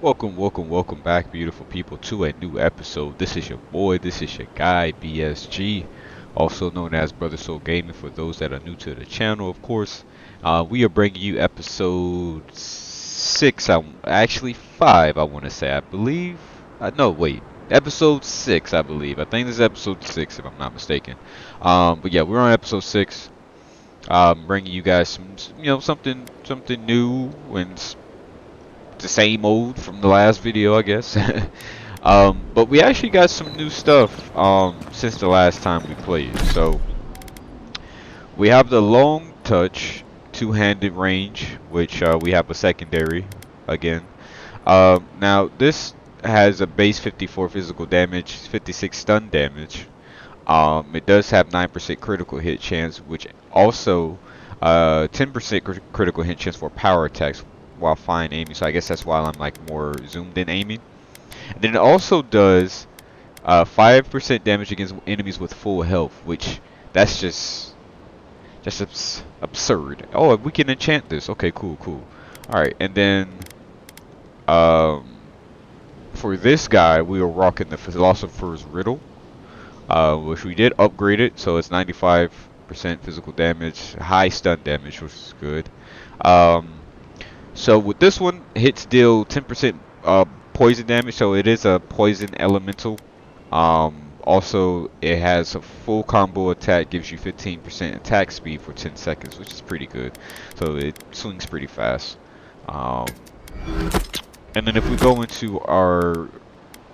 Welcome back, beautiful people, to a new episode. This is your boy, this is your guy, BSG, also known as Brother Soul Gaming for those that are new to the channel, of course. We are bringing you episode 6, actually 5, I want to say, I believe. No, wait, episode 6, I believe. I think this is episode 6, if I'm not mistaken. But yeah, we're on episode 6. Bringing you guys some, something new and the same old from the last video, I guess. But we actually got some new stuff since the last time we played. So we have the long touch, two-handed range, which we have a secondary again. Now this has a base 54 physical damage, 56 stun damage. It does have 9% critical hit chance, which also 10% critical hit chance for power attacks while fine aiming. So I guess that's why I'm like more zoomed in aiming. And then it also does 5% damage against enemies with full health, which that's just absurd. Oh, we can enchant this. Okay, cool. All right, and then um, for this guy, we are rocking the Philosopher's Riddle. Which we did upgrade it, so it's 95% physical damage, high stun damage, which is good. So with this one, hits deal 10% poison damage, so it is a poison elemental. Also, it has a full combo attack, gives you 15% attack speed for 10 seconds, which is pretty good. So it swings pretty fast. And then if we go into our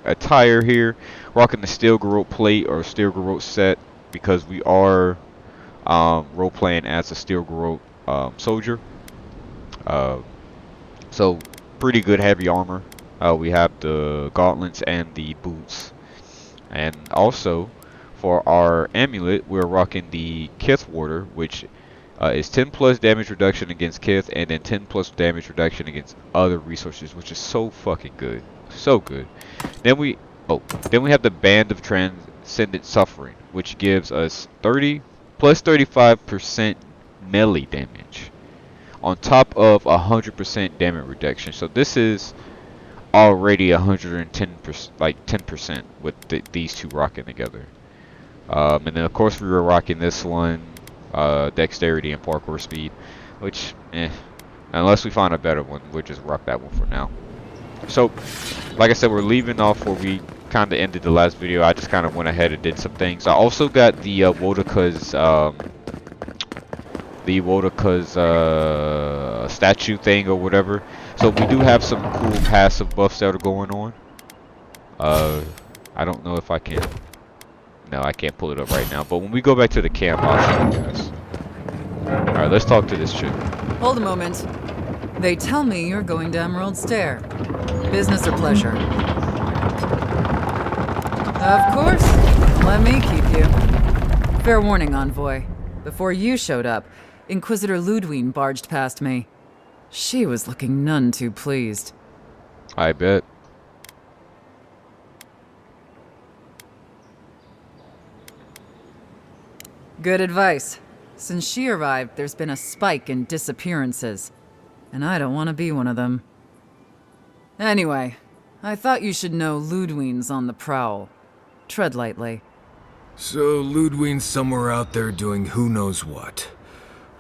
attire here, rocking the steel garrote plate or steel garrote set, because we are role playing as a steel garrote soldier. So pretty good heavy armor. We have the gauntlets and the boots, and also for our amulet we're rocking the Kith Warder, which is 10 plus damage reduction against Kith, and then 10 plus damage reduction against other resources, which is so fucking good. So good. Then we have the Band of Transcendent Suffering, which gives us 30 plus 35% melee damage on top of 100% damage reduction. So this is already 110%, like 10% with these two rocking together. And then of course we were rocking this one, dexterity and parkour speed, which unless we find a better one, we'll just rock that one for now. So, like I said, we're leaving off where we kind of ended the last video. I just kind of went ahead and did some things. I also got the Wodaka's statue thing or whatever. So we do have some cool passive buffs that are going on. I don't know if I can. No, I can't pull it up right now. But when we go back to the camp, I'll show you guys. All right, let's talk to this chick. Hold a moment. They tell me you're going to Emerald Stair. Business or pleasure? Of course. Let me keep you. Fair warning, Envoy. Before you showed up, Inquisitor Ludwine barged past me. She was looking none too pleased. I bet. Good advice. Since she arrived, there's been a spike in disappearances. And I don't want to be one of them. Anyway, I thought you should know Ludwine's on the prowl. Tread lightly. So Ludwine's somewhere out there doing who knows what.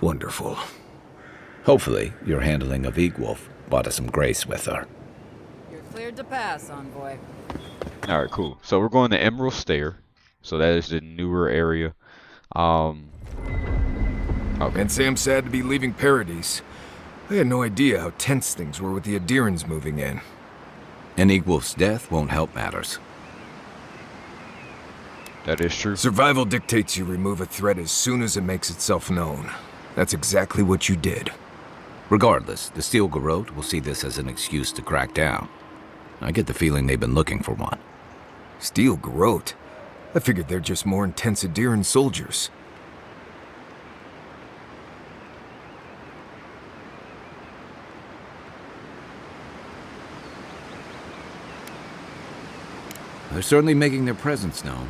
Wonderful. Hopefully, your handling of Egwolf brought us some grace with her. You're cleared to pass, Envoy. Alright, cool. So we're going to Emerald Stair. So that is the newer area. Okay. And Sam sad to be leaving Paradise. I had no idea how tense things were with the Adirans moving in. And Egwolf's death won't help matters. That is true. Survival dictates you remove a threat as soon as it makes itself known. That's exactly what you did. Regardless, the Steel Garrote will see this as an excuse to crack down. I get the feeling they've been looking for one. Steel Garrote? I figured they're just more intense Adiran soldiers. They're certainly making their presence known.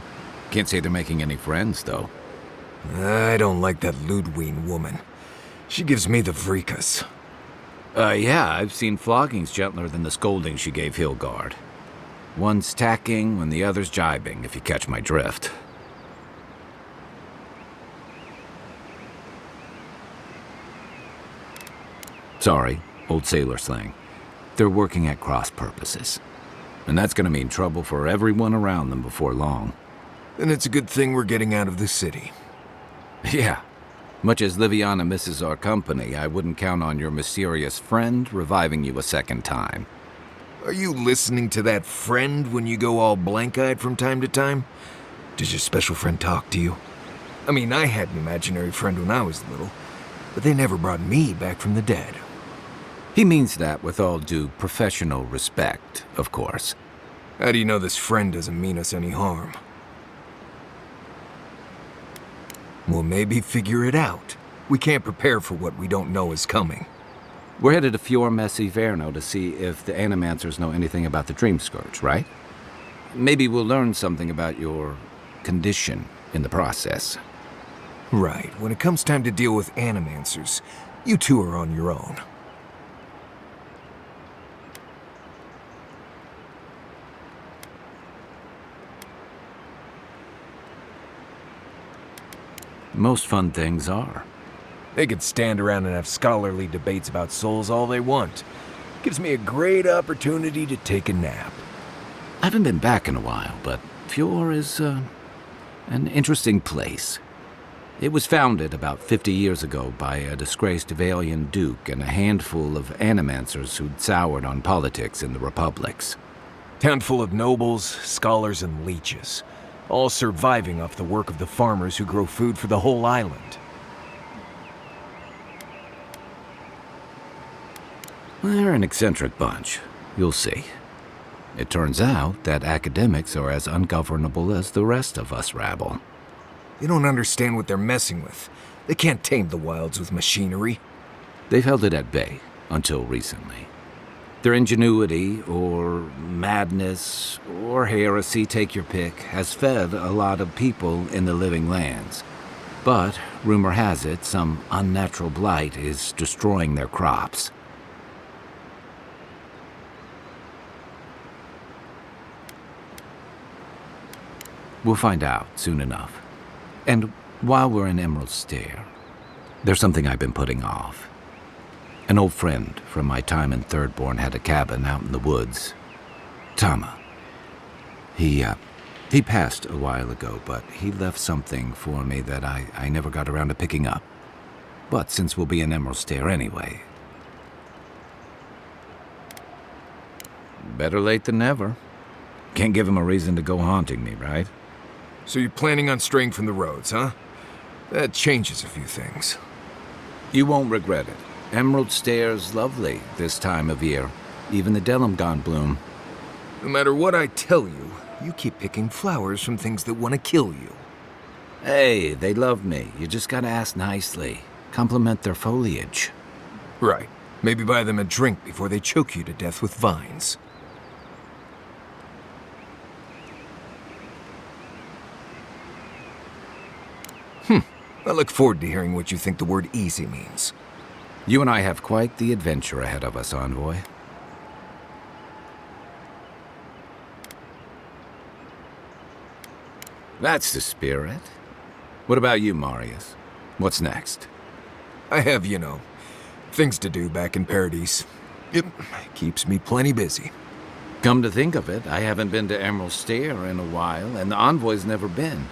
Can't say they're making any friends, though. I don't like that Ludwine woman. She gives me the vreekas. Yeah, I've seen floggings gentler than the scolding she gave Hillguard. One's tacking when the other's jibing, if you catch my drift. Sorry, old sailor slang. They're working at cross purposes. And that's gonna mean trouble for everyone around them before long. Then it's a good thing we're getting out of the city. Yeah. Much as Liviana misses our company, I wouldn't count on your mysterious friend reviving you a second time. Are you listening to that friend when you go all blank-eyed from time to time? Does your special friend talk to you? I mean, I had an imaginary friend when I was little, but they never brought me back from the dead. He means that with all due professional respect, of course. How do you know this friend doesn't mean us any harm? Well, maybe figure it out. We can't prepare for what we don't know is coming. We're headed to Fior Messi Verno to see if the Animancers know anything about the Dream Scourge, right? Maybe we'll learn something about your condition in the process. Right. When it comes time to deal with Animancers, you two are on your own. Most fun things are. They could stand around and have scholarly debates about souls all they want. Gives me a great opportunity to take a nap. I haven't been back in a while, but Fior is, an interesting place. It was founded about 50 years ago by a disgraced Valian duke and a handful of animancers who'd soured on politics in the republics. Town full of nobles, scholars, and leeches, all surviving off the work of the farmers who grow food for the whole island. They're an eccentric bunch. You'll see. It turns out that academics are as ungovernable as the rest of us rabble. They don't understand what they're messing with. They can't tame the wilds with machinery. They've held it at bay until recently. Their ingenuity, or madness, or heresy, take your pick, has fed a lot of people in the living lands. But, rumor has it, some unnatural blight is destroying their crops. We'll find out soon enough. And while we're in Emerald Stair, there's something I've been putting off. An old friend from my time in Thirdborn had a cabin out in the woods. Tama. He passed a while ago, but he left something for me that I never got around to picking up. But since we'll be in Emerald Stair anyway... Better late than never. Can't give him a reason to go haunting me, right? So you're planning on straying from the roads, huh? That changes a few things. You won't regret it. Emerald Stair's lovely this time of year. Even the Delimgon bloom. No matter what I tell you, you keep picking flowers from things that want to kill you. Hey, they love me. You just gotta ask nicely. Compliment their foliage. Right. Maybe buy them a drink before they choke you to death with vines. I look forward to hearing what you think the word easy means. You and I have quite the adventure ahead of us, Envoy. That's the spirit. What about you, Marius? What's next? I have, things to do back in Paradise. It keeps me plenty busy. Come to think of it, I haven't been to Emerald Stair in a while, and the Envoy's never been.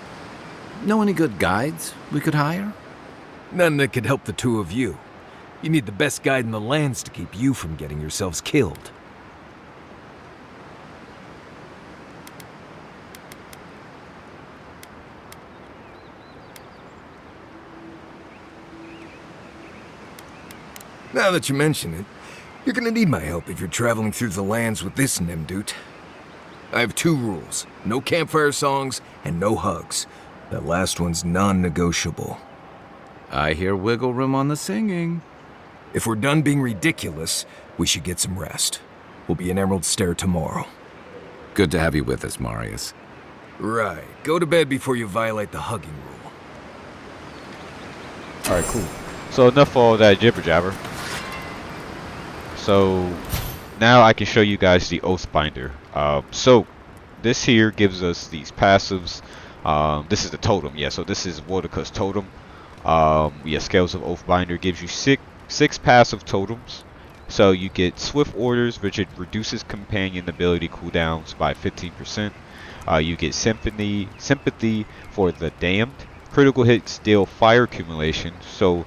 Know any good guides we could hire? None that could help the two of you. You need the best guide in the lands to keep you from getting yourselves killed. Now that you mention it, you're gonna need my help if you're traveling through the lands with this Nimdut. I have 2 rules. No campfire songs and no hugs. That last one's non-negotiable. I hear wiggle room on the singing. If we're done being ridiculous, we should get some rest. We'll be in Emerald Stair tomorrow. Good to have you with us, Marius. Right. Go to bed before you violate the hugging rule. Alright, cool. So enough of all that jibber jabber. So now I can show you guys the Oathbinder. So this here gives us these passives. This is the totem, yeah. So this is Wodaca's totem. Yeah, Scales of Oathbinder gives you six passive totems. So you get Swift Orders, which it reduces companion ability cooldowns by 15%. You get Sympathy for the Damned. Critical hits deal fire accumulation. So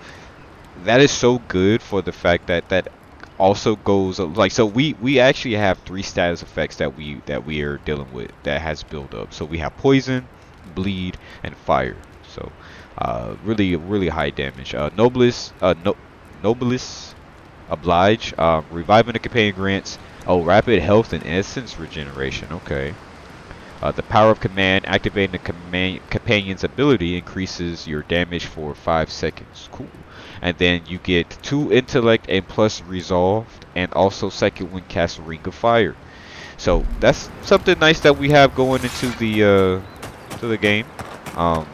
that is so good for the fact that also goes like, so we actually have 3 status effects that we are dealing with that has build up. So we have poison, bleed, and fire. So really high damage. Nobilis oblige, reviving the companion grants rapid health and essence regeneration. Okay. The power of command, activating the companion's ability, increases your damage for 5 seconds. Cool. And then you get 2 intellect and plus resolved, and also second when cast Ring of Fire. So that's something nice that we have going into the to the game. Let's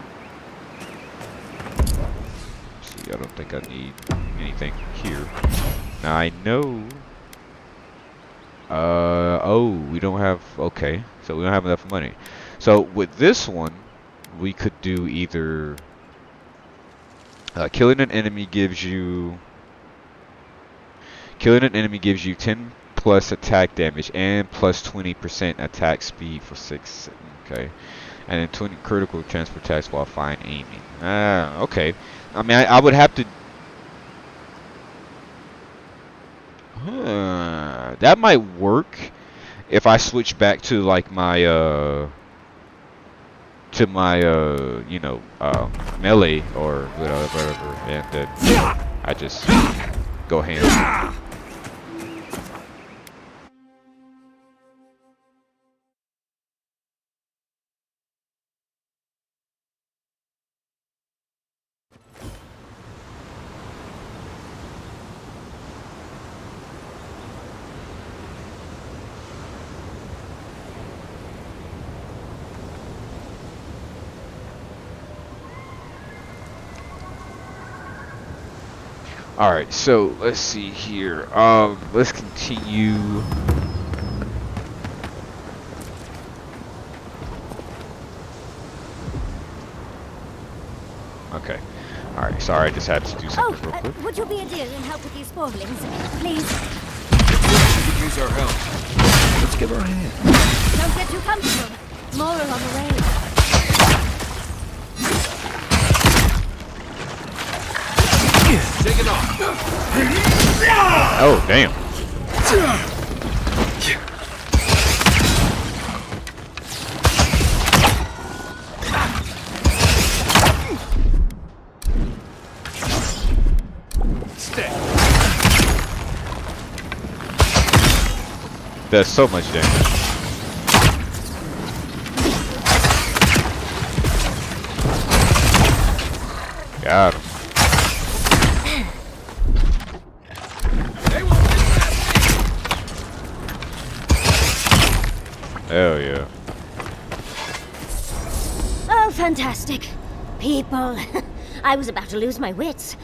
see, I don't think I need anything here. Now I know. Oh, we don't have. Okay, so we don't have enough money. So with this one, we could do either killing an enemy gives you 10 plus attack damage and plus 20% attack speed for 6. Okay, and then 20 critical transfer attacks while fine aiming. Okay. I mean, I would have to. That might work if I switch back to like my melee or whatever, and then I just go ham. Alright, so let's see here. Let's continue. Okay. Alright, sorry, I just had to do something real quick. Would you be a dear and help with these spoilings? Please. Use our help. Let's give her a hand. Don't get too comfortable. More are on the way. Take it off. Oh, damn. Stay. That's so much damage. Got him. Hell yeah. Oh, fantastic. People. I was about to lose my wits.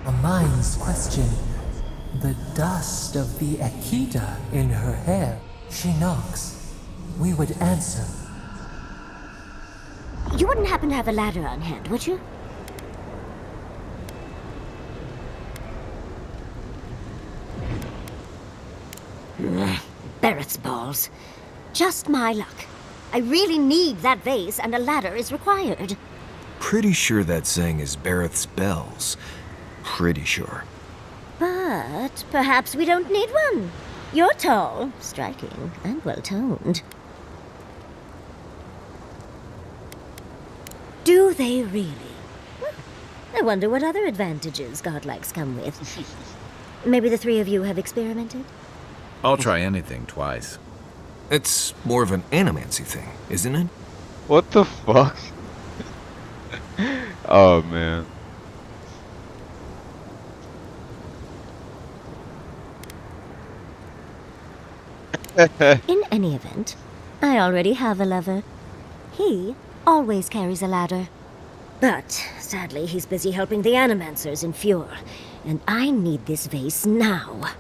A mind's question. The dust of the Akita in her hair. She knocks. We would answer. You wouldn't happen to have a ladder on hand, would you? Barrett's balls. Just my luck. I really need that vase, and a ladder is required. Pretty sure that saying is Barrett's bells. Pretty sure. But perhaps we don't need one. You're tall, striking, and well-toned. Do they really? Well, I wonder what other advantages godlikes come with. Maybe the 3 of you have experimented? I'll try anything twice. It's more of an Animancy thing, isn't it? What the fuck? Oh, man. In any event, I already have a lover. He always carries a ladder. But, sadly, he's busy helping the Animancers in Fjord, and I need this vase now.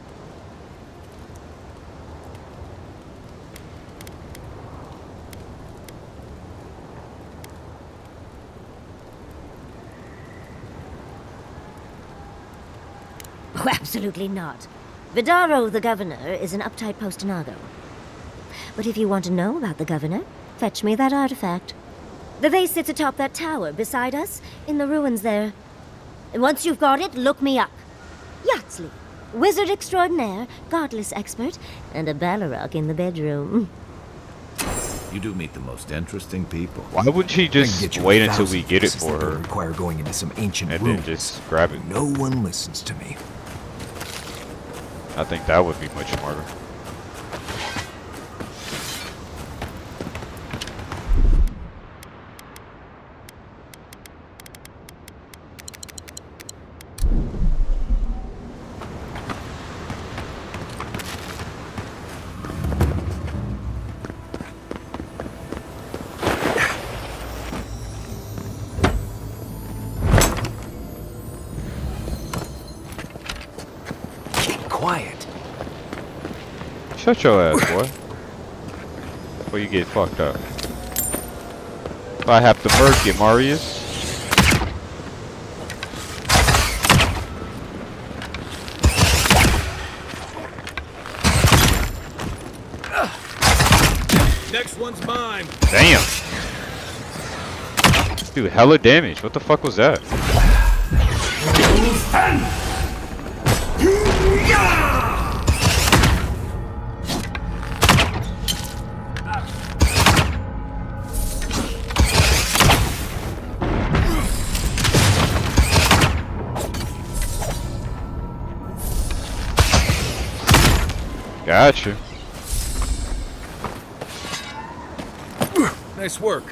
Oh, absolutely not. Vidaro, the governor, is an uptight postanago. But if you want to know about the governor, fetch me that artifact. The vase sits atop that tower beside us, in the ruins there. And once you've got it, look me up. Yatsley, wizard extraordinaire, godless expert, and a Balrog in the bedroom. You do meet the most interesting people. Why wouldn't she I can just get you wait a until 1,000 we get it pieces for that don't her require going into some ancient and ruins. then just grab it? No one listens to me. I think that would be much smarter. Quiet. Shut your ass, boy. Before you get fucked up. If I have to murk you, Marius. Next one's mine. Damn. Dude, hella damage. What the fuck was that? Gotcha. Nice work.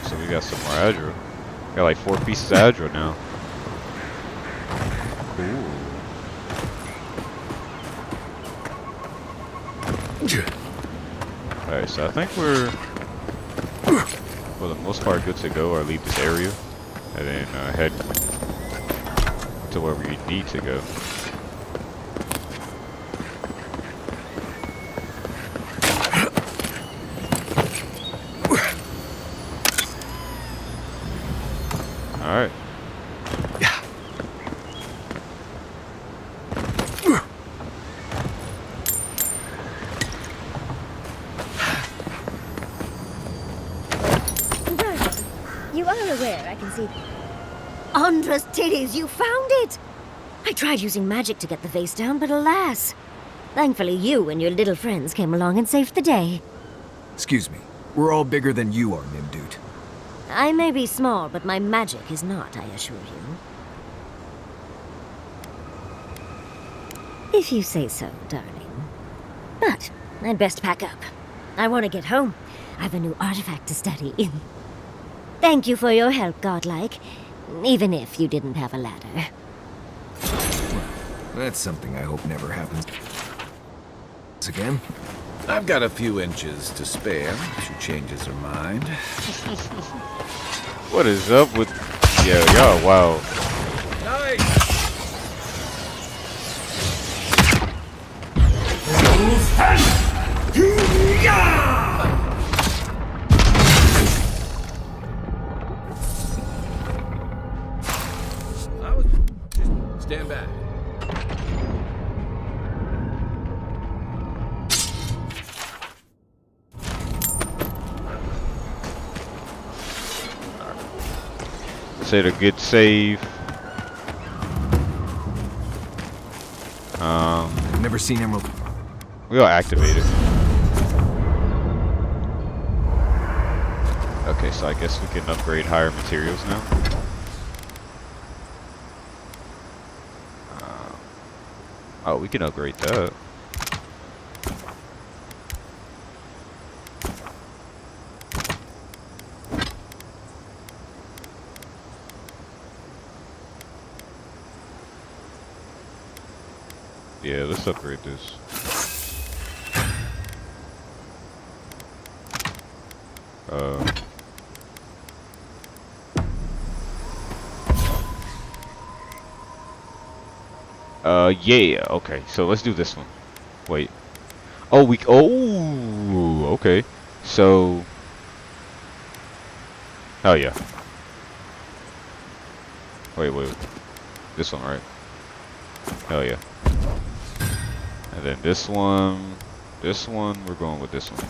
So we got some more aggro. Got like 4 pieces of aggro now. Cool. Alright, so I think we're, for the most part, good to go, or leave this area, and then head to where we need to go. Alright. You are aware, I can see. Andra's titties, you found it! I tried using magic to get the vase down, but alas. Thankfully, you and your little friends came along and saved the day. Excuse me. We're all bigger than you are, Nimdude. I may be small, but my magic is not, I assure you. If you say so, darling. But I'd best pack up. I want to get home. I've a new artifact to study. Thank you for your help, Godlike. Even if you didn't have a ladder. That's something I hope never happens again. I've got a few inches to spare if she changes her mind. What is up with... Yeah, y'all, wow. Stand back. Say a good save. I've never seen Emerald. We'll activate it. Okay, so I guess we can upgrade higher materials now. Oh, we can upgrade that. Yeah, let's upgrade this. Yeah, okay. So let's do this one. Wait. Oh, okay. So, oh yeah. Wait. This one, right? Hell yeah. And then this one, we're going with this one.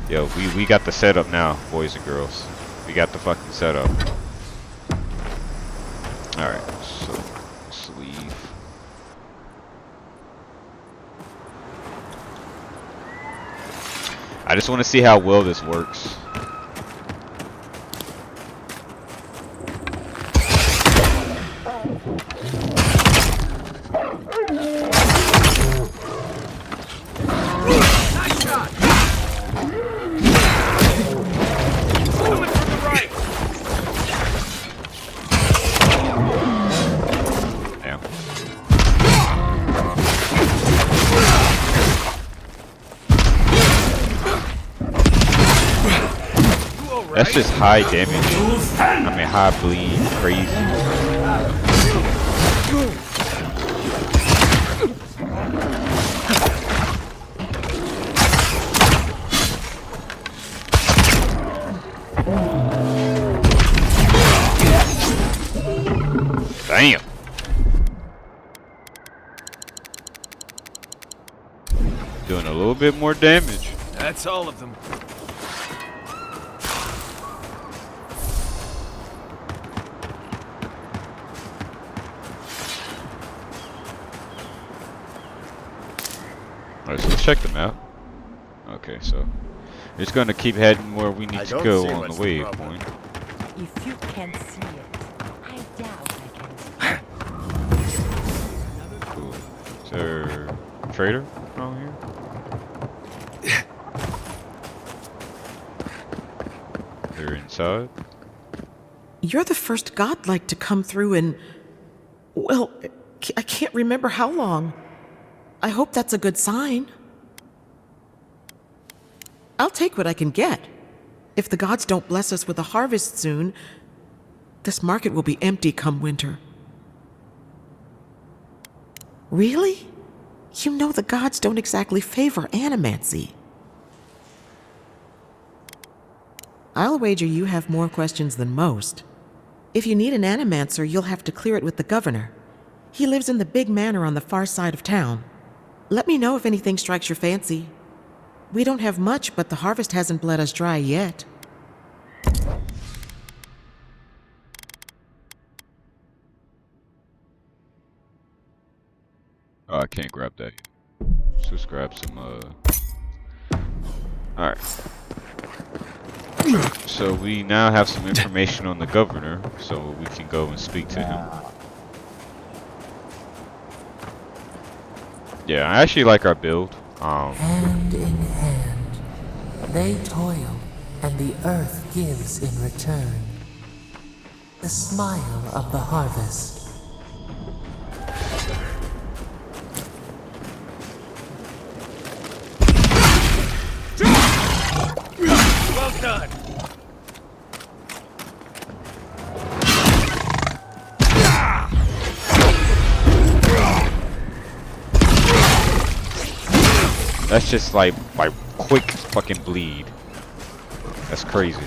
Yo, we got the setup now, boys and girls. We got the fucking setup. Alright, so sleeve. I just want to see how well this works. That's just high damage. I mean, high bleed, crazy. Damn. Doing a little bit more damage. That's all of them. Alright, so let's check them out. Okay, so we're just gonna keep heading where we need to go on the waypoint. If you can see it, I doubt I can. Cool. Is there a trader around here? They're inside. You're the first godlike to come through in, well, I can't remember how long. I hope that's a good sign. I'll take what I can get. If the gods don't bless us with a harvest soon, this market will be empty come winter. Really? You know the gods don't exactly favor animancy. I'll wager you have more questions than most. If you need an animancer, you'll have to clear it with the governor. He lives in the big manor on the far side of town. Let me know if anything strikes your fancy. We don't have much, but the harvest hasn't bled us dry yet. Oh, I can't grab that. Let's just grab some, Alright. So we now have some information on the governor, so we can go and speak to him. Yeah, I actually like our build. Hand in hand, they toil, and the earth gives in return. The smile of the harvest. Well done. That's just like quick fucking bleed. That's crazy.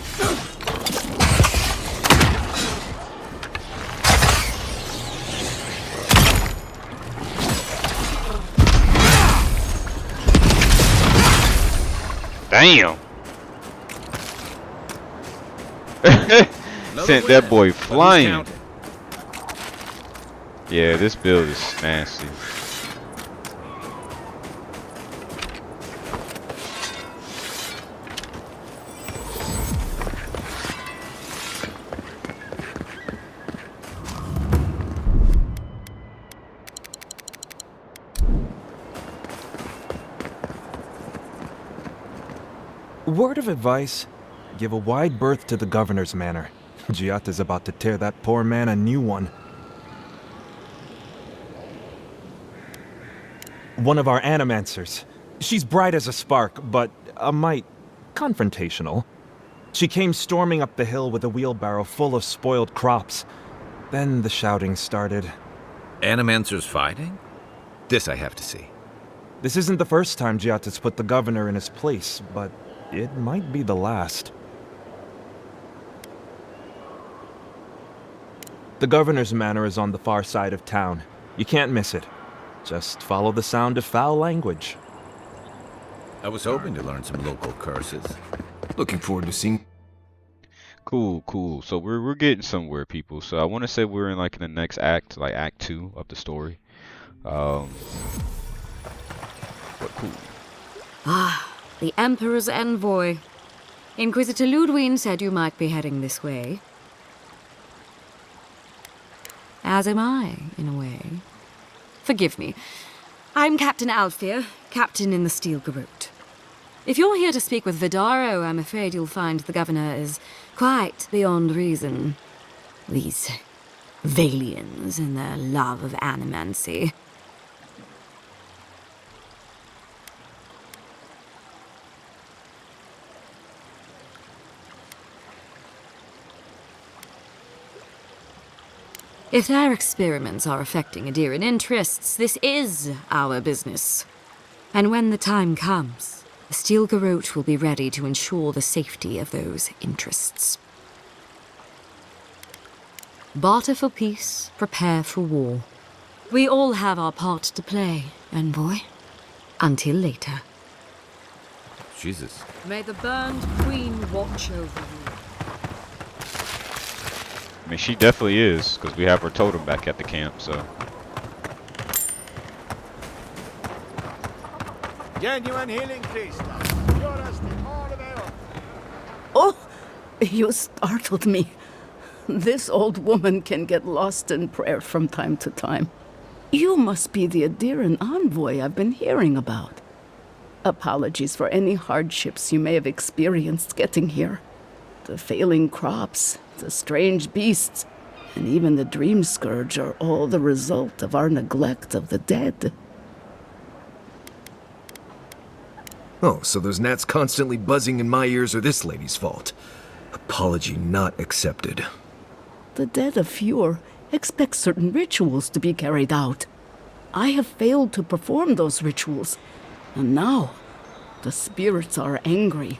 Damn. Sent that boy flying. Yeah, this build is nasty. Word of advice, give a wide berth to the governor's manor. Giat is about to tear that poor man a new one. one of our Animancers. She's bright as a spark, but a mite confrontational. She came storming up the hill with a wheelbarrow full of spoiled crops. Then the shouting started. Animancers fighting? This I have to see. This isn't the first time Giata's put the governor in his place, but it might be the last. The governor's manor is on the far side of town. You can't miss it. Just follow the sound of foul language. I was hoping to learn some local curses. Looking forward to seeing. Cool. So we're getting somewhere, people. So I want to say we're in like in the next act, like Act 2 of the story. But cool. The Emperor's envoy. Inquisitor Ludwig said you might be heading this way. As am I, in a way. Forgive me. I'm Captain Alfia, captain in the Steel Garrote. If you're here to speak with Vidaro, I'm afraid you'll find the governor is quite beyond reason. These Valians and their love of Animancy. If their experiments are affecting Adiran interests, this is our business. And when the time comes, the Steel Garrote will be ready to ensure the safety of those interests. Barter for peace, prepare for war. We all have our part to play, envoy. Until later. Jesus. May the burned queen watch over you. I mean, she definitely is, because we have her totem back at the camp, so. Genuine healing priest. Purest in all of Avowed. Oh, you startled me. This old woman can get lost in prayer from time to time. You must be the Adiran envoy I've been hearing about. Apologies for any hardships you may have experienced getting here. The failing crops, the strange beasts, and even the dream scourge are all the result of our neglect of the dead. Oh, so those gnats constantly buzzing in my ears are this lady's fault. Apology not accepted. The dead of Fjord expect certain rituals to be carried out. I have failed to perform those rituals, and now the spirits are angry.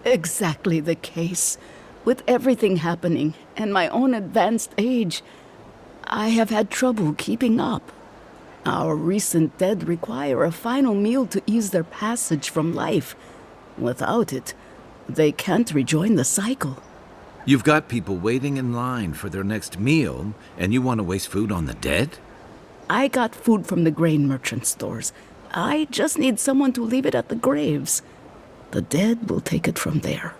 Exactly the case. With everything happening and my own advanced age, I have had trouble keeping up. Our recent dead require a final meal to ease their passage from life. Without it, they can't rejoin the cycle. You've got people waiting in line for their next meal, and you want to waste food on the dead? I got food from the grain merchant stores. I just need someone to leave it at the graves. The dead will take it from there.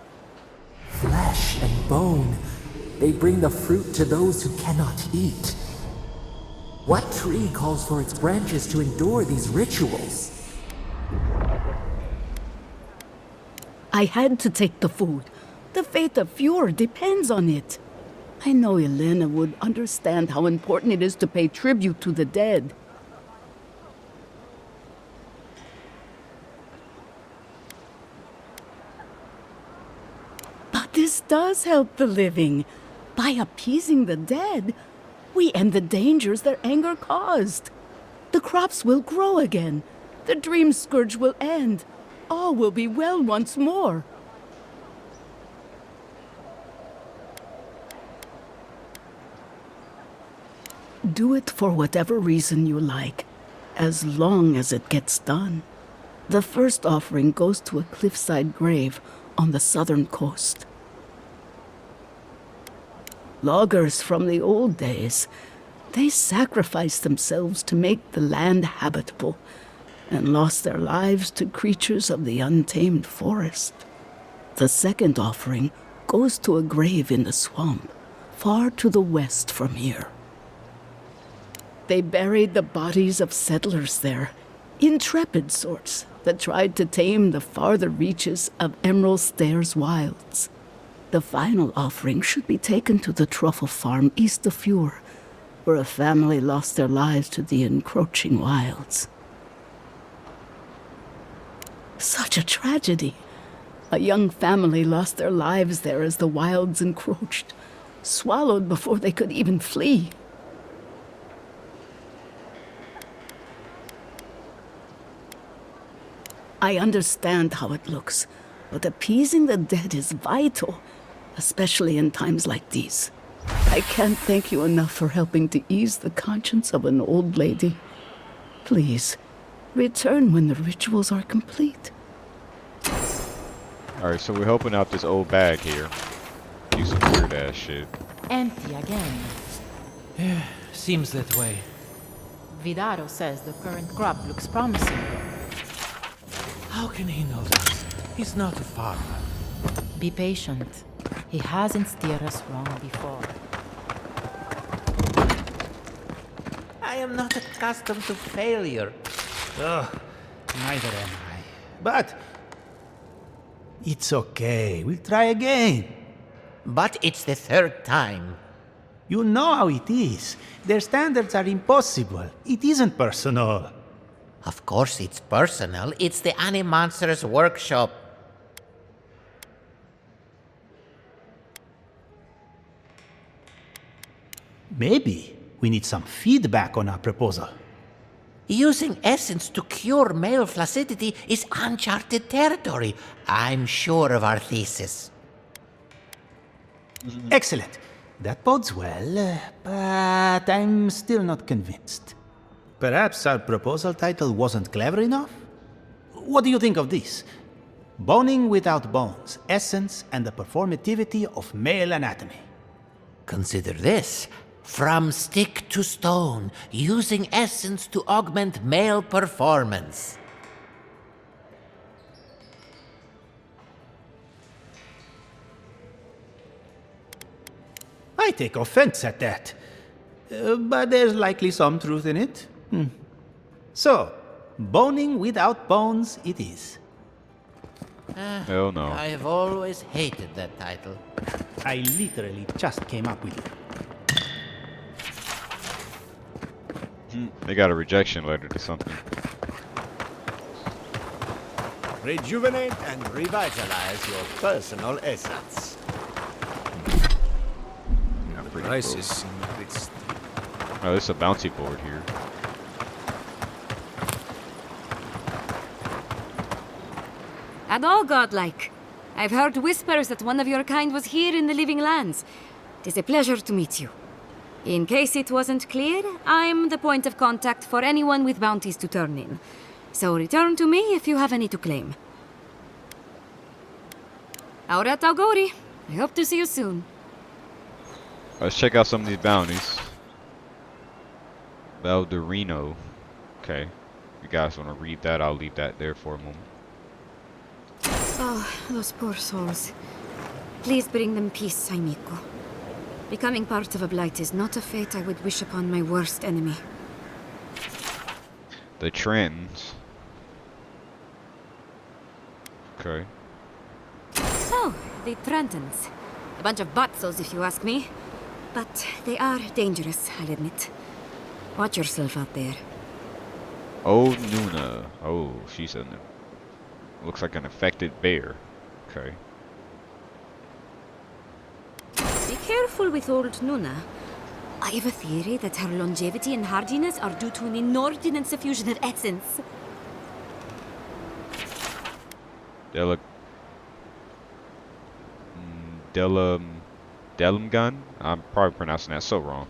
Flesh and bone, they bring the fruit to those who cannot eat. What tree calls for its branches to endure these rituals? I had to take the food. The fate of Fjord depends on it. I know Elena would understand how important it is to pay tribute to the dead. But this does help the living. By appeasing the dead, we end the dangers their anger caused. The crops will grow again. The dream scourge will end. All will be well once more. Do it for whatever reason you like, as long as it gets done. The first offering goes to a cliffside grave on the southern coast. Loggers from the old days, they sacrificed themselves to make the land habitable and lost their lives to creatures of the untamed forest. The second offering goes to a grave in the swamp, far to the west from here. They buried the bodies of settlers there, intrepid sorts that tried to tame the farther reaches of Emerald Stairs wilds. The final offering should be taken to the truffle farm east of Fure, where a family lost their lives to the encroaching wilds. Such a tragedy. A young family lost their lives there as the wilds encroached, swallowed before they could even flee. I understand how it looks, but appeasing the dead is vital, especially in times like these. I can't thank you enough for helping to ease the conscience of an old lady. Please, return when the rituals are complete. Alright, so we're helping out this old bag here. Do some weird ass shit. Empty again. Yeah, seems that way. Vidaro says the current crop looks promising. How can he know that? He's not a farmer. Be patient. He hasn't steered us wrong before. I am not accustomed to failure. Ugh, neither am I. But it's okay. We'll try again. But it's the third time. You know how it is. Their standards are impossible. It isn't personal. Of course it's personal. It's the Animancer's workshop. Maybe we need some feedback on our proposal. Using essence to cure male flaccidity is uncharted territory. I'm sure of our thesis. Excellent. That bodes well, but I'm still not convinced. Perhaps our proposal title wasn't clever enough? What do you think of this? Boning without bones, essence and the performativity of male anatomy. Consider this. From stick to stone, using essence to augment male performance. I take offense at that. But there's likely some truth in it. So, boning without bones it is. Hell no. I have always hated that title. I literally just came up with it. They got a rejection letter to something. Rejuvenate and revitalize your personal essence. Prices seem a bit steep. Oh, there's a bounty board here. And all godlike. I've heard whispers that one of your kind was here in the living lands. It is a pleasure to meet you. In case it wasn't clear, I'm the point of contact for anyone with bounties to turn in. So return to me if you have any to claim. Aurat Augori. I hope to see you soon. Let's check out some of these bounties. Valderino. Okay. If you guys want to read that, I'll leave that there for a moment. Oh, those poor souls. Please bring them peace, Saimiko. Becoming part of a blight is not a fate I would wish upon my worst enemy. The Trentons. Okay. Oh, the Trentons. A bunch of butzos, if you ask me. But they are dangerous, I'll admit. Watch yourself out there. Oh, Nuna. Oh, she's in there. Looks like an affected bear. Okay. Be careful with old Nuna. I have a theory that her longevity and hardiness are due to an inordinate suffusion of essence. Delamgun? I'm probably pronouncing that so wrong.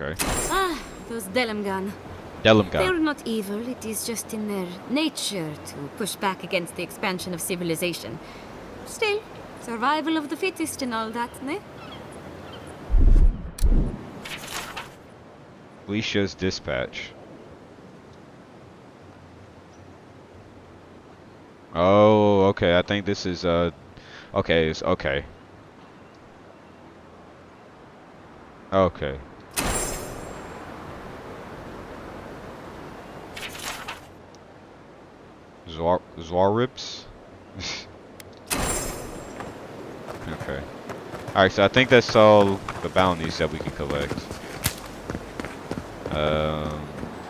Okay. Ah, those Delamgan. Delamgun. They're not evil, it is just in their nature to push back against the expansion of civilization. Still, survival of the fittest and all that, ne? Alicia's dispatch. Oh, okay. I think this is okay. It's okay. Okay. Zwaribs. Okay. Alright, so I think that's all the bounties that we can collect.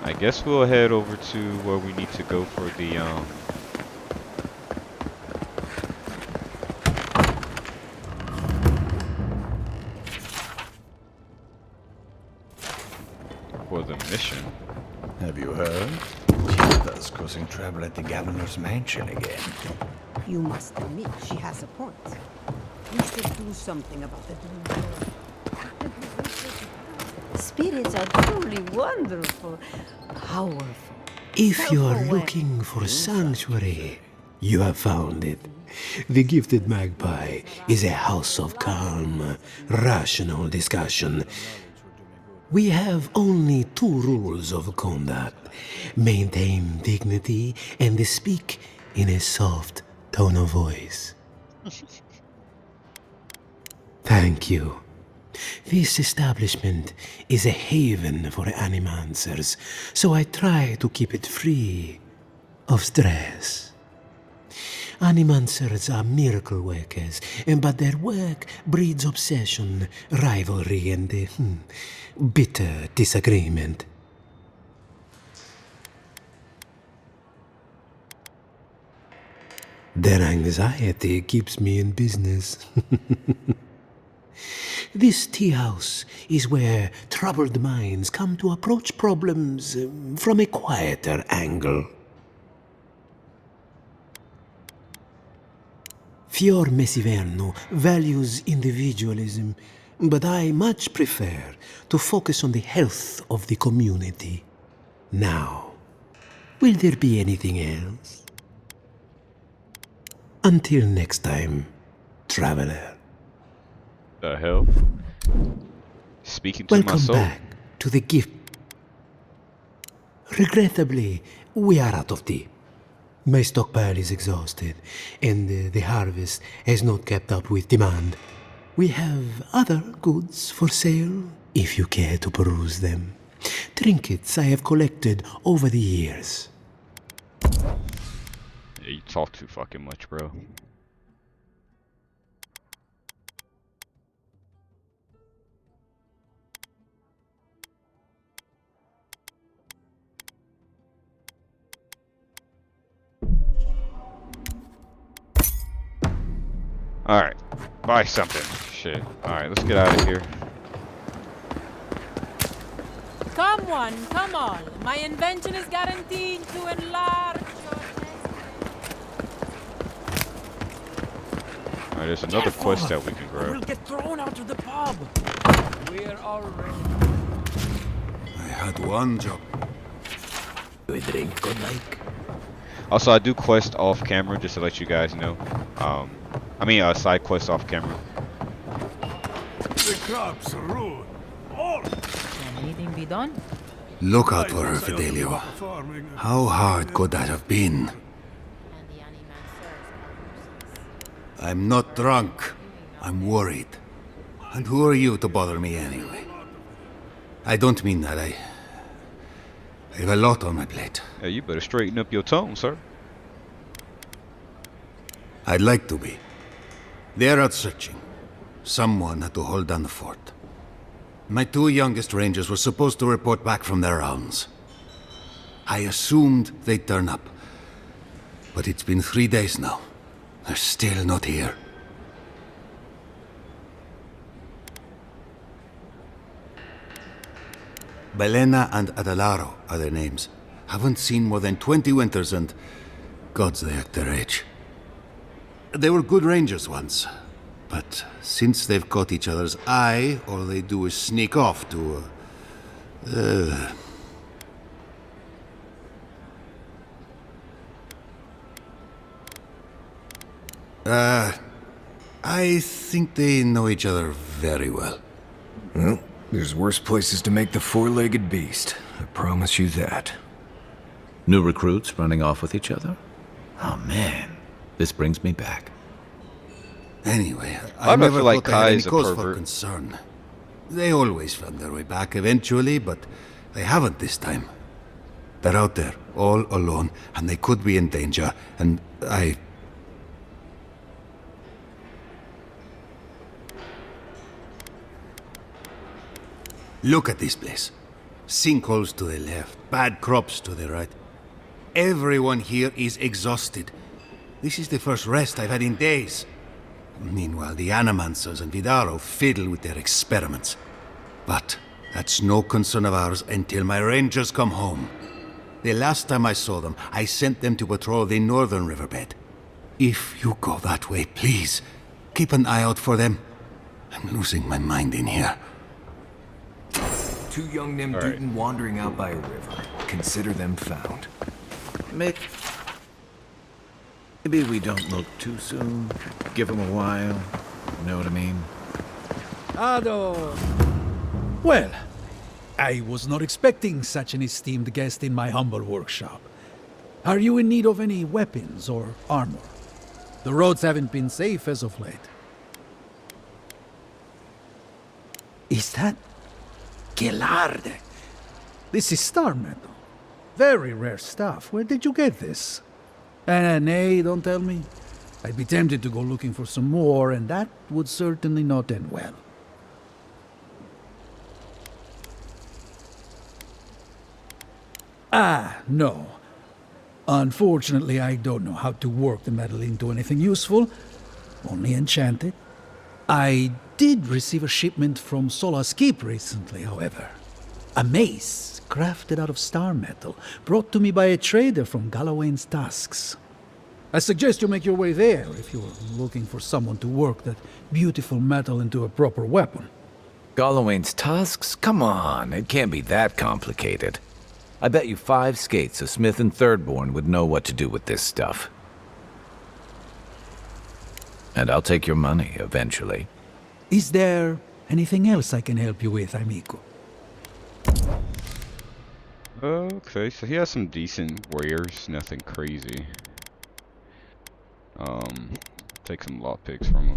I guess we'll head over to where we need to go for the mission. Have you heard? Gilda's causing trouble at the governor's mansion again. You must admit she has a point. We should do something about the doom. Spirits are truly wonderful, powerful. If you are looking for sanctuary, you have found it. The Gifted Magpie is a house of calm, rational discussion. We have only 2 rules of conduct. Maintain dignity and speak in a soft tone of voice. Thank you. This establishment is a haven for animancers, so I try to keep it free of stress. Animancers are miracle workers, but their work breeds obsession, rivalry, and bitter disagreement. Their anxiety keeps me in business. This tea house is where troubled minds come to approach problems from a quieter angle. Fior Mesiverno values individualism, but I much prefer to focus on the health of the community. Now, will there be anything else? Until next time, traveler. The hell? Speaking to Welcome my soul. back to the gift. Regrettably, we are out of tea. My stockpile is exhausted, and the harvest has not kept up with demand. We have other goods for sale, if you care to peruse them. Trinkets I have collected over the years. Yeah, you talk too fucking much, bro. Alright, buy something. Shit. Alright, let's get out of here. Come one, come all. My invention is guaranteed to enlarge your Alright, there's another quest that we can grab. We'll get thrown out of the pub. We're already. I had one job. Do a drink, good like. Also, I do quest off camera, just to let you guys know. Side quest off camera. The cops are rude. All. Can anything be done? Look out for her, Fidelio. How hard could that have been? I'm not drunk. I'm worried. And who are you to bother me anyway? I don't mean that. I have a lot on my plate. Hey, you better straighten up your tone, sir. I'd like to be. They're out searching. Someone had to hold down the fort. My 2 youngest rangers were supposed to report back from their rounds. I assumed they'd turn up. But it's been 3 days now. They're still not here. Belena and Adelaro are their names. Haven't seen more than 20 winters and... gods, they act their age. They were good rangers once, but since they've caught each other's eye, all they do is sneak off to... I think they know each other very well. Well, there's worse places to make the 4-legged beast. I promise you that. New recruits running off with each other? Oh man, this brings me back. Anyway, I never feel like thought they had any Kai's a cause for pervert. concern. They always found their way back eventually, but they haven't this time. They're out there, all alone, and they could be in danger, and I... Look at this place. Sinkholes to the left, bad crops to the right. Everyone here is exhausted. This is the first rest I've had in days. Meanwhile, the Animancers and Vidaro fiddle with their experiments. But that's no concern of ours until my rangers come home. The last time I saw them, I sent them to patrol the northern riverbed. If you go that way, please, keep an eye out for them. I'm losing my mind in here. Two young Nemdutin wandering out by a river. Consider them found. Maybe we don't look too soon. Give them a while. You know what I mean? Ado! Well, I was not expecting such an esteemed guest in my humble workshop. Are you in need of any weapons or armor? The roads haven't been safe as of late. Is that... Gelarde? This is star metal. Very rare stuff. Where did you get this? Nay, don't tell me. I'd be tempted to go looking for some more, and that would certainly not end well. Ah, no. Unfortunately, I don't know how to work the metal into anything useful. Only enchanted. I did receive a shipment from Sola's Keep recently, however. A mace, crafted out of star metal, brought to me by a trader from Galawain's Tusks. I suggest you make your way there if you're looking for someone to work that beautiful metal into a proper weapon. Galawain's Tusks? Come on, it can't be that complicated. I bet you 5 skates a Smith and Thirdborn would know what to do with this stuff. And I'll take your money, eventually. Is there anything else I can help you with, amigo? Okay, so he has some decent wares, nothing crazy. Take some lockpicks from him.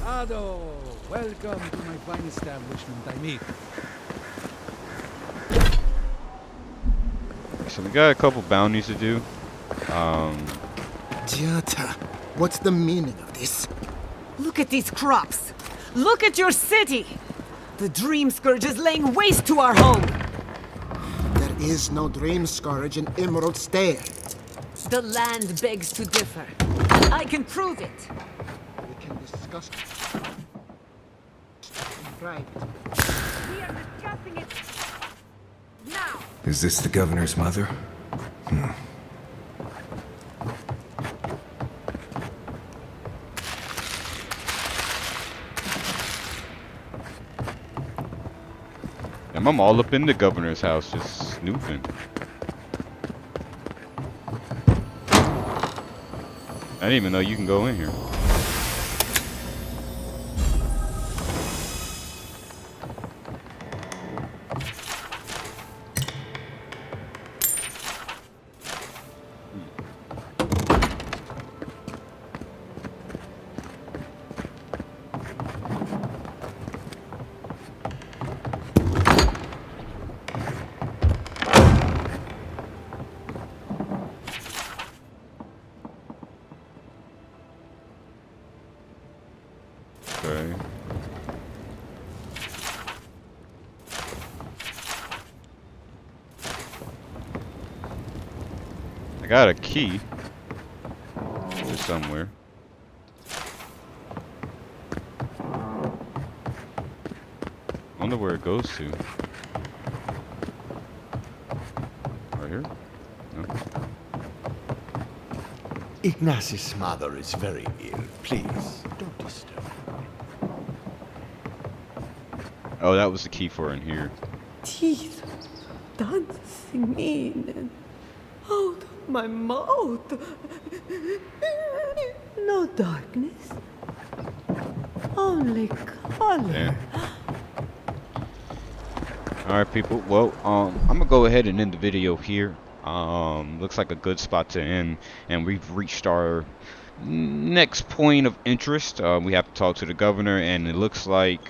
Ado, welcome to my fine establishment, amigo. So we got a couple bounties to do. Jota, what's the meaning of this? Look at these crops. Look at your city. The Dream Scourge is laying waste to our home. There is no Dream Scourge in Emerald Stair. The land begs to differ, and I can prove it. We can discuss in private. We are discussing it now. Is this the governor's mother? And I'm all up in the governor's house just snooping. I didn't even know you can go in here. Okay. I got a key. Here somewhere. Wonder where it goes to. Right here? No. Ignatius' mother is very ill. Please, don't disturb. Oh, that was the key for in here. Teeth dancing in and out of my mouth. No darkness, only color. Damn. Alright people, well, I'm gonna go ahead and end the video here. Looks like a good spot to end, and we've reached our next point of interest. We have to talk to the governor, and it looks like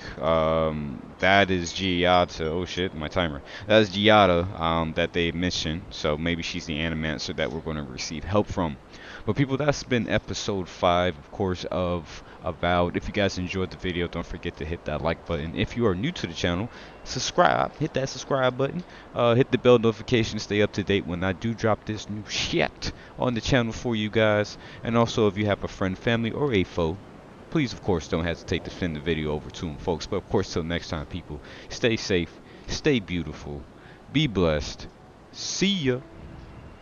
that is Giada. Oh shit, my timer. That is Giada that they mentioned. So maybe she's the Animancer that we're going to receive help from. But people, that's been episode 5, of course, of Avowed. If you guys enjoyed the video, don't forget to hit that like button. If you are new to the channel, subscribe. Hit that subscribe button. Hit the bell notification. Stay up to date when I do drop this new shit on the channel for you guys. And also, if you have a friend, family, or a foe, please, of course, don't hesitate to send the video over to them, folks. But, of course, till next time, people, stay safe, stay beautiful, be blessed. See ya.